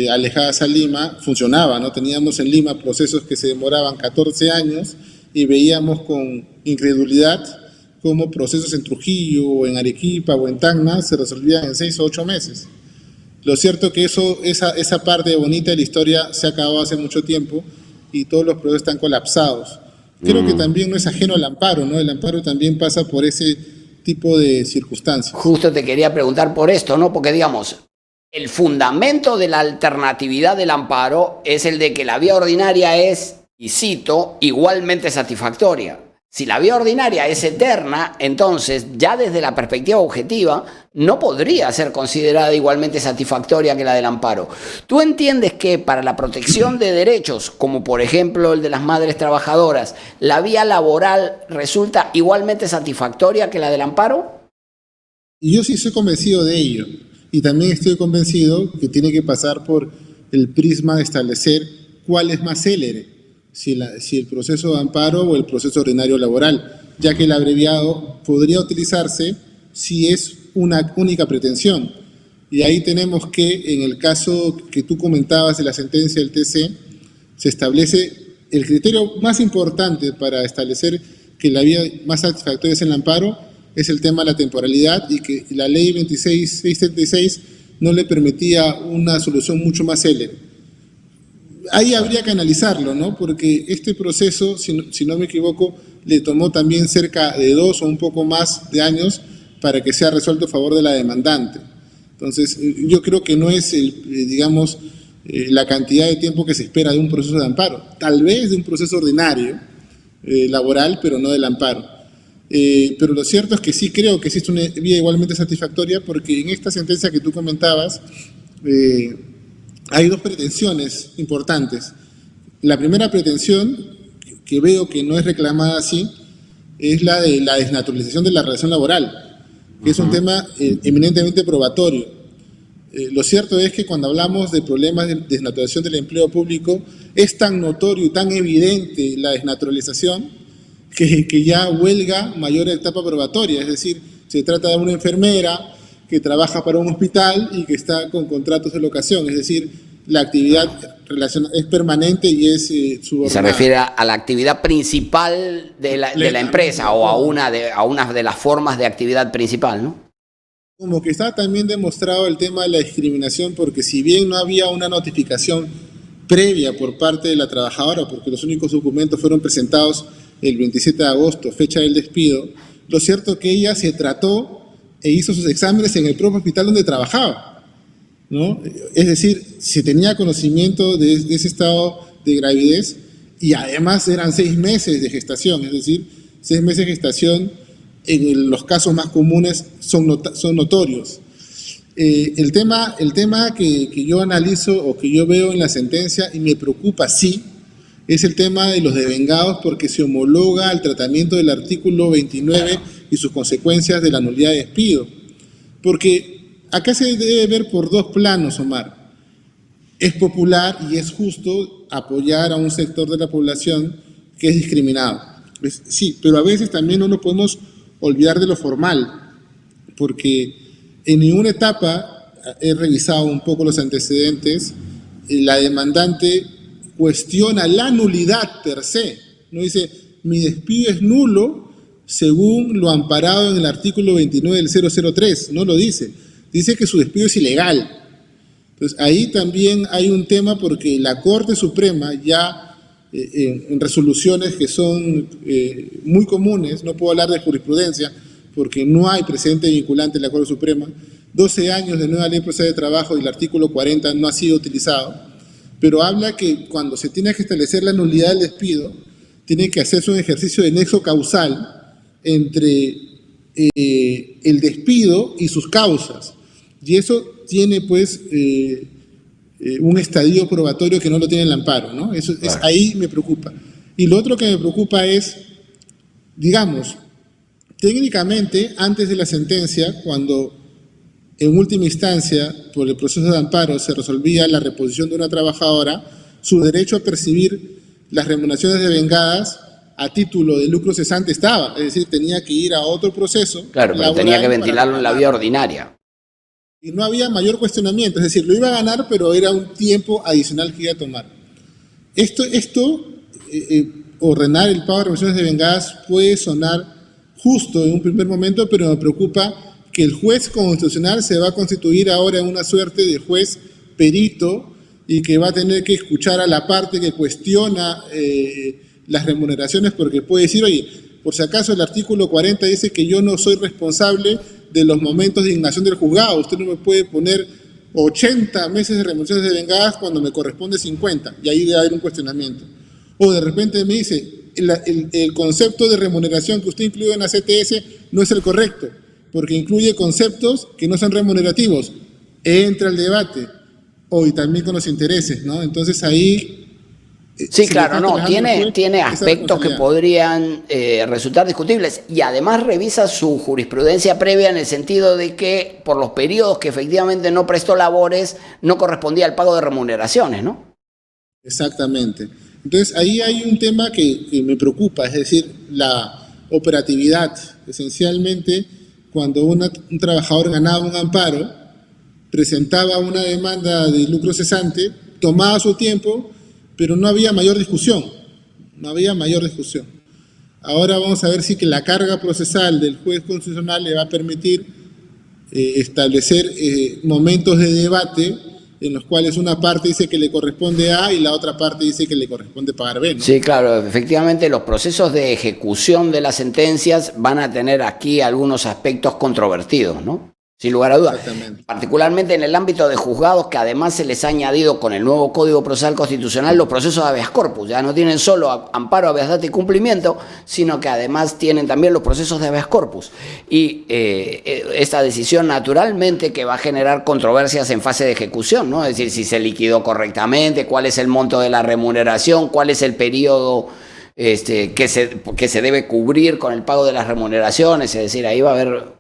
alejadas a Lima, funcionaba, ¿no? Teníamos en Lima procesos que se demoraban 14 años y veíamos con incredulidad cómo procesos en Trujillo, o en Arequipa, o en Tacna se resolvían en 6 o 8 meses. Lo cierto es que esa parte bonita de la historia se acabó hace mucho tiempo y todos los procesos están colapsados. Creo que también no es ajeno al amparo, ¿no? El amparo también pasa por ese tipo de circunstancias. Justo te quería preguntar por esto, ¿no? Porque, digamos, el fundamento de la alternatividad del amparo es el de que la vía ordinaria es, y cito, igualmente satisfactoria. Si la vía ordinaria es eterna, entonces, ya desde la perspectiva objetiva, no podría ser considerada igualmente satisfactoria que la del amparo. ¿Tú entiendes que para la protección de derechos, como por ejemplo el de las madres trabajadoras, la vía laboral resulta igualmente satisfactoria que la del amparo? Y yo sí estoy convencido de ello. Y también estoy convencido que tiene que pasar por el prisma de establecer cuál es más célere. Si el proceso de amparo o el proceso ordinario laboral, ya que el abreviado podría utilizarse si es una única pretensión. Y ahí tenemos que, en el caso que tú comentabas de la sentencia del TC, se establece el criterio más importante para establecer que la vía más satisfactoria es el amparo, es el tema de la temporalidad y que la ley 26.636 no le permitía una solución mucho más célere. Ahí habría que analizarlo, ¿no? Porque este proceso, si no me equivoco, le tomó también cerca de 2 o un poco más de años para que sea resuelto a favor de la demandante. Entonces, yo creo que no es, la cantidad de tiempo que se espera de un proceso de amparo. Tal vez de un proceso ordinario, laboral, pero no del amparo. Pero lo cierto es que sí creo que existe una vía igualmente satisfactoria porque en esta sentencia que tú comentabas, hay 2 pretensiones importantes. La primera pretensión, que veo que no es reclamada así, es la de la desnaturalización de la relación laboral, que es un tema eminentemente probatorio. Lo cierto es que cuando hablamos de problemas de desnaturalización del empleo público, es tan notorio y tan evidente la desnaturalización que ya huelga mayor etapa probatoria, es decir, se trata de una enfermera que trabaja para un hospital y que está con contratos de locación, es decir, la actividad es permanente y es subordinada. Y se refiere a la actividad principal de la empresa o a una de las formas de actividad principal, ¿no? Como que está también demostrado el tema de la discriminación, porque si bien no había una notificación previa por parte de la trabajadora, porque los únicos documentos fueron presentados el 27 de agosto, fecha del despido, lo cierto es que ella se trató e hizo sus exámenes en el propio hospital donde trabajaba, ¿no? Es decir, se tenía conocimiento de ese estado de gravidez y además eran 6 meses de gestación, es decir, 6 meses de gestación en los casos más comunes son notorios. El tema que yo analizo o que yo veo en la sentencia y me preocupa, sí, es el tema de los devengados, porque se homologa al tratamiento del artículo 29 y sus consecuencias de la nulidad de despido. Porque acá se debe ver por 2 planos, Omar. Es popular y es justo apoyar a un sector de la población que es discriminado. Sí, pero a veces también no nos podemos olvidar de lo formal, porque en ninguna etapa, he revisado un poco los antecedentes, la demandante cuestiona la nulidad per se, no dice, mi despido es nulo según lo amparado en el artículo 29 del 003, no lo dice, dice que su despido es ilegal. Entonces ahí también hay un tema, porque la Corte Suprema ya en resoluciones que son muy comunes, no puedo hablar de jurisprudencia porque no hay precedente vinculante en la Corte Suprema, 12 años de nueva ley procesal de trabajo y el artículo 40 no ha sido utilizado, pero habla que cuando se tiene que establecer la nulidad del despido, tiene que hacerse un ejercicio de nexo causal entre el despido y sus causas, y eso tiene pues un estadio probatorio que no lo tiene el amparo, ¿no? Eso es, ahí me preocupa. Y lo otro que me preocupa es, digamos, técnicamente, antes de la sentencia, cuando en última instancia, por el proceso de amparo, se resolvía la reposición de una trabajadora, su derecho a percibir las remuneraciones devengadas a título de lucro cesante estaba, es decir, tenía que ir a otro proceso. Claro, pero tenía que ventilarlo en la vía ordinaria. Y no había mayor cuestionamiento, es decir, lo iba a ganar, pero era un tiempo adicional que iba a tomar. Ordenar el pago de remuneraciones devengadas puede sonar justo en un primer momento, pero me preocupa que el juez constitucional se va a constituir ahora en una suerte de juez perito y que va a tener que escuchar a la parte que cuestiona las remuneraciones, porque puede decir, oye, por si acaso el artículo 40 dice que yo no soy responsable de los momentos de indignación del juzgado, usted no me puede poner 80 meses de remuneraciones devengadas cuando me corresponde 50, y ahí debe haber un cuestionamiento. O de repente me dice, el concepto de remuneración que usted incluye en la CTS no es el correcto, porque incluye conceptos que no son remunerativos. Entra el debate, y también con los intereses, ¿no? Entonces ahí... Sí, claro, no, tiene aspectos que podrían resultar discutibles, y además revisa su jurisprudencia previa en el sentido de que por los periodos que efectivamente no prestó labores no correspondía al pago de remuneraciones, ¿no? Exactamente. Entonces ahí hay un tema que me preocupa, es decir, la operatividad. Esencialmente, cuando un trabajador ganaba un amparo, presentaba una demanda de lucro cesante, tomaba su tiempo, pero no había mayor discusión, Ahora vamos a ver si que la carga procesal del juez constitucional le va a permitir establecer momentos de debate en los cuales una parte dice que le corresponde A y la otra parte dice que le corresponde pagar B, ¿no? Sí, claro, efectivamente los procesos de ejecución de las sentencias van a tener aquí algunos aspectos controvertidos, ¿no? Sin lugar a dudas, particularmente en el ámbito de juzgados, que además se les ha añadido con el nuevo Código Procesal Constitucional los procesos de habeas corpus. Ya no tienen solo amparo, habeas data y cumplimiento, sino que además tienen también los procesos de habeas corpus. Y esta decisión naturalmente que va a generar controversias en fase de ejecución, ¿no? Es decir, si se liquidó correctamente, cuál es el monto de la remuneración, cuál es el periodo que se debe cubrir con el pago de las remuneraciones. Es decir, ahí va a haber...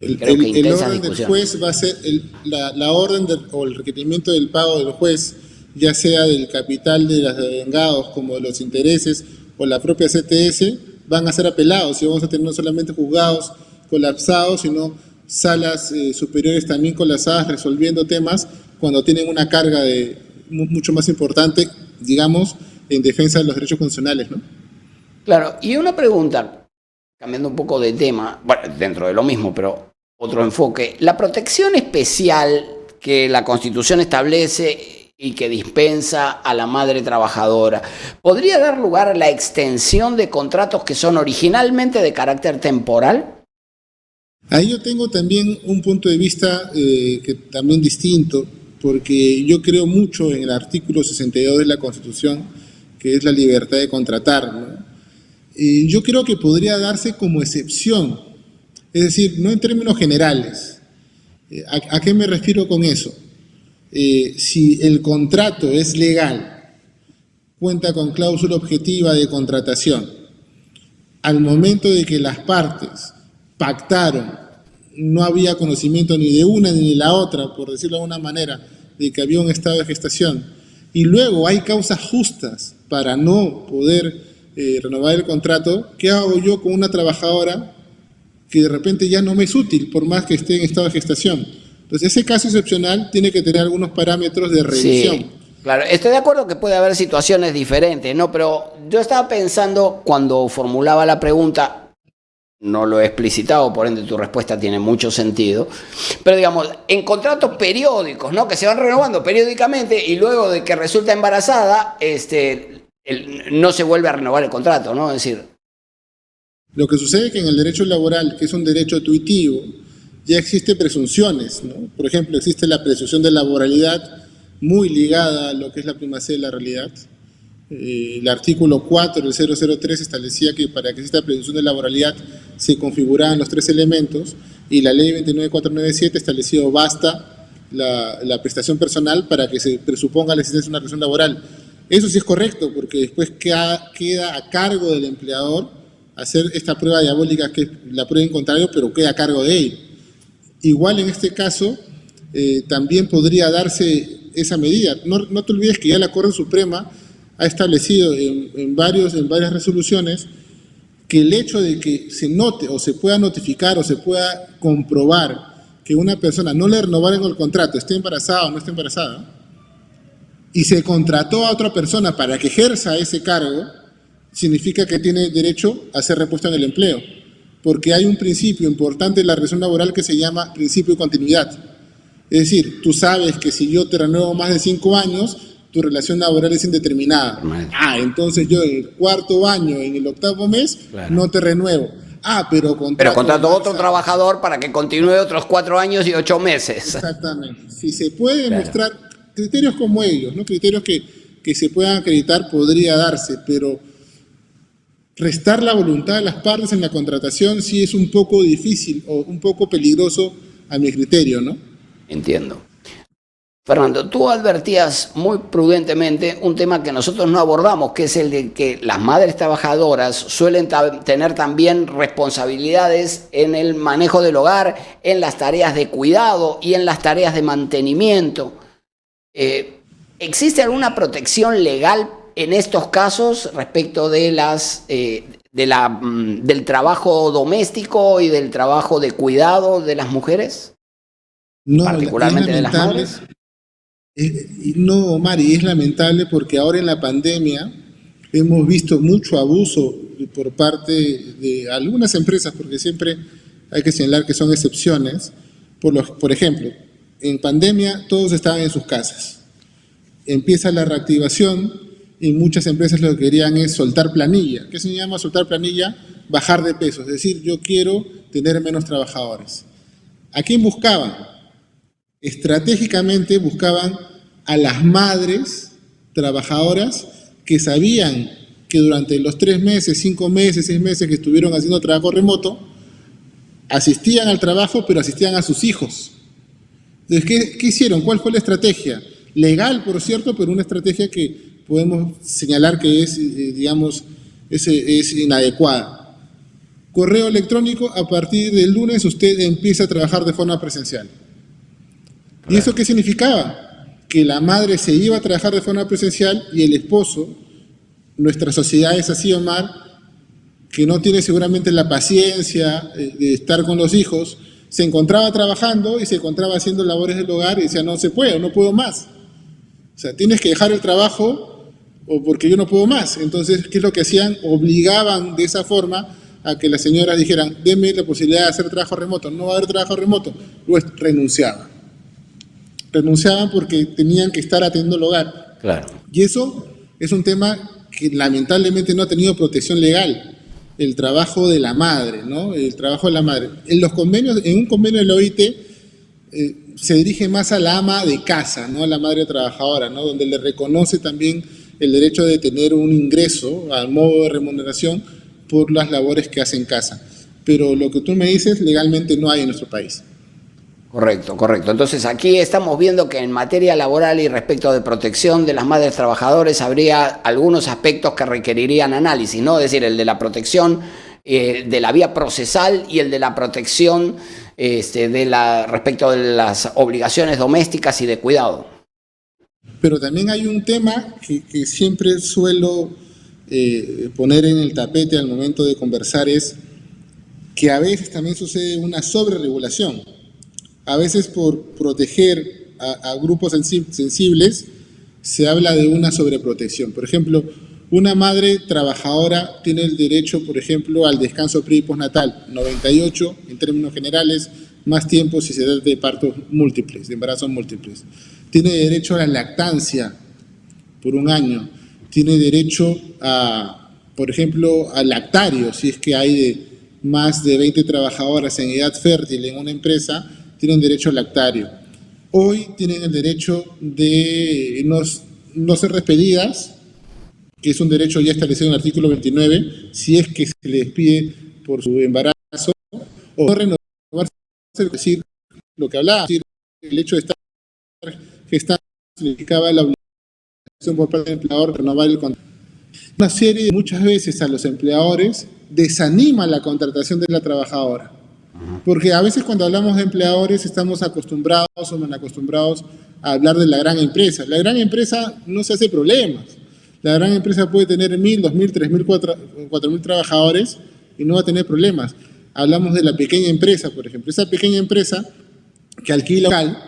El orden del juez va a ser la orden o el requerimiento del pago del juez, ya sea del capital de los devengados como de los intereses o la propia CTS, van a ser apelados y vamos a tener no solamente juzgados colapsados, sino salas superiores también colapsadas resolviendo temas cuando tienen una carga mucho más importante, digamos, en defensa de los derechos constitucionales, ¿no? Claro, y una pregunta, cambiando un poco de tema, bueno, dentro de lo mismo, pero otro enfoque. La protección especial que la Constitución establece y que dispensa a la madre trabajadora, ¿podría dar lugar a la extensión de contratos que son originalmente de carácter temporal? Ahí yo tengo también un punto de vista que también distinto, porque yo creo mucho en el artículo 62 de la Constitución, que es la libertad de contratar, ¿no? Yo creo que podría darse como excepción, es decir, no en términos generales. ¿A qué me refiero con eso? Si el contrato es legal, cuenta con cláusula objetiva de contratación, al momento de que las partes pactaron, no había conocimiento ni de una ni de la otra, por decirlo de alguna manera, de que había un estado de gestación, y luego hay causas justas para no poder renovar el contrato, ¿qué hago yo con una trabajadora que de repente ya no me es útil, por más que esté en estado de gestación? Entonces, ese caso excepcional tiene que tener algunos parámetros de revisión. Sí, claro, estoy de acuerdo que puede haber situaciones diferentes, ¿no? Pero yo estaba pensando cuando formulaba la pregunta, no lo he explicitado, por ende tu respuesta tiene mucho sentido, pero digamos, en contratos periódicos, ¿no? Que se van renovando periódicamente y luego de que resulta embarazada, no se vuelve a renovar el contrato, ¿no? Es decir, lo que sucede es que en el derecho laboral, que es un derecho tuitivo, ya existen presunciones, ¿no? Por ejemplo, existe la presunción de laboralidad muy ligada a lo que es la primacía de la realidad. El artículo 4 del 003 establecía que para que exista presunción de laboralidad se configuraban los 3 elementos, y la ley 29497 estableció basta la prestación personal para que se presuponga la existencia de una relación laboral. Eso sí es correcto, porque después queda a cargo del empleador hacer esta prueba diabólica, que es la prueba en contrario, pero queda a cargo de él. Igual en este caso también podría darse esa medida. No te olvides que ya la Corte Suprema ha establecido en varias resoluciones que el hecho de que se note o se pueda notificar o se pueda comprobar que una persona no le renovaron el contrato, esté embarazada o no esté embarazada, y se contrató a otra persona para que ejerza ese cargo, significa que tiene derecho a ser repuesto en el empleo, porque hay un principio importante en la relación laboral que se llama principio de continuidad. Es decir, tú sabes que si yo te renuevo más de 5 años, tu relación laboral es indeterminada. Entonces yo en el 4º año, en el 8º mes, claro, no te renuevo. Pero contrato a otro trabajador para que continúe otros 4 años y 8 meses. Exactamente. Si se puede demostrar, claro, criterios como ellos, ¿no? Criterios que se puedan acreditar, podría darse, pero restar la voluntad de las partes en la contratación sí es un poco difícil o un poco peligroso a mi criterio, ¿no? Entiendo. Fernando, tú advertías muy prudentemente un tema que nosotros no abordamos, que es el de que las madres trabajadoras suelen tener también responsabilidades en el manejo del hogar, en las tareas de cuidado y en las tareas de mantenimiento. ¿Existe alguna protección legal en estos casos respecto de del trabajo doméstico y del trabajo de cuidado de las mujeres? No, particularmente de las madres. No, Mari, es lamentable porque ahora en la pandemia hemos visto mucho abuso por parte de algunas empresas, porque siempre hay que señalar que son excepciones. Por ejemplo, en pandemia todos estaban en sus casas. Empieza la reactivación y muchas empresas lo que querían es soltar planilla. ¿Qué se llama soltar planilla? Bajar de peso, es decir, yo quiero tener menos trabajadores. ¿A quién buscaban? Estratégicamente buscaban a las madres trabajadoras que sabían que durante los 3 meses, 5 meses, 6 meses que estuvieron haciendo trabajo remoto, asistían al trabajo, pero asistían a sus hijos. Entonces, ¿qué hicieron? ¿Cuál fue la estrategia? Legal, por cierto, pero una estrategia que podemos señalar que es, es inadecuada. Correo electrónico, a partir del lunes usted empieza a trabajar de forma presencial. ¿Y eso qué significaba? Que la madre se iba a trabajar de forma presencial y el esposo, nuestra sociedad es así, Omar, que no tiene seguramente la paciencia de estar con los hijos, se encontraba trabajando y se encontraba haciendo labores del hogar y decía, no se puede, no puedo más. O sea, tienes que dejar el trabajo o porque yo no puedo más. Entonces, ¿qué es lo que hacían? Obligaban de esa forma a que las señoras dijeran, denme la posibilidad de hacer trabajo remoto. No va a haber trabajo remoto. Pues renunciaban. Renunciaban porque tenían que estar atendiendo el hogar. Claro. Y eso es un tema que lamentablemente no ha tenido protección legal. El trabajo de la madre, ¿no? El trabajo de la madre. En los convenios, en un convenio de la OIT, se dirige más a la ama de casa, ¿no? A la madre trabajadora, ¿no? Donde le reconoce también el derecho de tener un ingreso al modo de remuneración por las labores que hace en casa. Pero lo que tú me dices, legalmente no hay en nuestro país. Correcto, correcto. Entonces aquí estamos viendo que en materia laboral y respecto de protección de las madres trabajadoras habría algunos aspectos que requerirían análisis, ¿no? Es decir, el de la protección de la vía procesal y el de la protección respecto de las obligaciones domésticas y de cuidado. Pero también hay un tema que siempre suelo poner en el tapete al momento de conversar, es que a veces también sucede una sobreregulación. A veces por proteger a grupos sensibles se habla de una sobreprotección. Por ejemplo, una madre trabajadora tiene el derecho, por ejemplo, al descanso pre y postnatal, 98 en términos generales, más tiempo si se trata de partos múltiples, de embarazos múltiples. Tiene derecho a la lactancia por 1 año. Tiene derecho a, por ejemplo, al lactario, si es que hay más de 20 trabajadoras en edad fértil en una empresa, tienen derecho al lactario. Hoy tienen el derecho de no ser despedidas, que es un derecho ya establecido en el artículo 29, si es que se les despide por su embarazo, o no renovarse, es decir, lo que hablaba, es decir, el hecho de estar gestando significaba la obligación por parte del empleador de renovar el contrato. Una serie, muchas veces a los empleadores, desanima la contratación de la trabajadora. Porque a veces cuando hablamos de empleadores estamos acostumbrados o mal acostumbrados a hablar de la gran empresa. La gran empresa no se hace problemas. La gran empresa puede tener 1.000, 2.000, 3.000, 4.000 trabajadores y no va a tener problemas. Hablamos de la pequeña empresa, por ejemplo. Esa pequeña empresa que alquila local,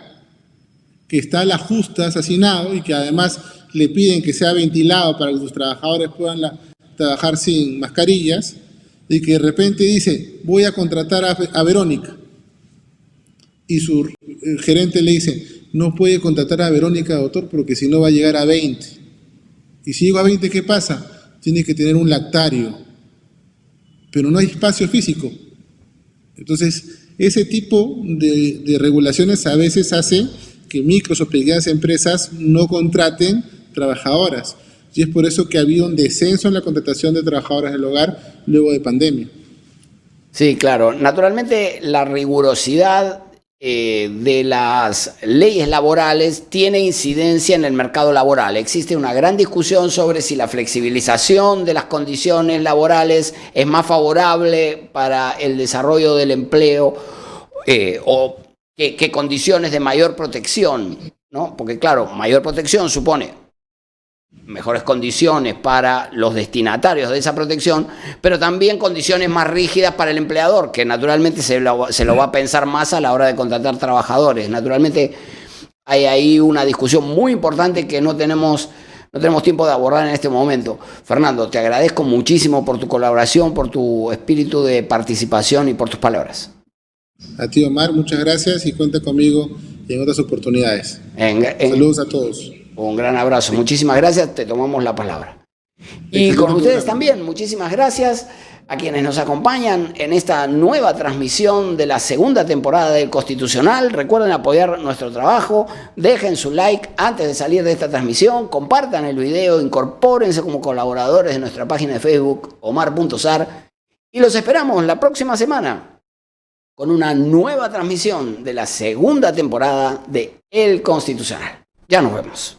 que está a la justa asesinado y que además le piden que sea ventilado para que sus trabajadores puedan trabajar sin mascarillas, y que de repente dice, voy a contratar a Verónica. Y su gerente le dice, no puede contratar a Verónica, doctor, porque si no va a llegar a 20. Y si llega a 20, ¿qué pasa? Tiene que tener un lactario. Pero no hay espacio físico. Entonces, ese tipo de regulaciones a veces hace que micros o pequeñas empresas no contraten trabajadoras. Y es por eso que ha habido un descenso en la contratación de trabajadoras del hogar luego de pandemia. Sí, claro. Naturalmente, la rigurosidad de las leyes laborales tiene incidencia en el mercado laboral. Existe una gran discusión sobre si la flexibilización de las condiciones laborales es más favorable para el desarrollo del empleo o que condiciones de mayor protección, ¿no? Porque claro, mayor protección supone mejores condiciones para los destinatarios de esa protección, pero también condiciones más rígidas para el empleador, que naturalmente se lo va a pensar más a la hora de contratar trabajadores. Naturalmente hay ahí una discusión muy importante que no tenemos tiempo de abordar en este momento. Fernando, te agradezco muchísimo por tu colaboración, por tu espíritu de participación y por tus palabras. A ti, Omar, muchas gracias y cuenta conmigo en otras oportunidades. Saludos a todos. Un gran abrazo, muchísimas gracias, te tomamos la palabra. Y con ustedes también, muchísimas gracias a quienes nos acompañan en esta nueva transmisión de la segunda temporada del Constitucional. Recuerden apoyar nuestro trabajo, dejen su like antes de salir de esta transmisión, compartan el video, incorpórense como colaboradores de nuestra página de Facebook, omar.sar, y los esperamos la próxima semana con una nueva transmisión de la segunda temporada de El Constitucional. Ya nos vemos.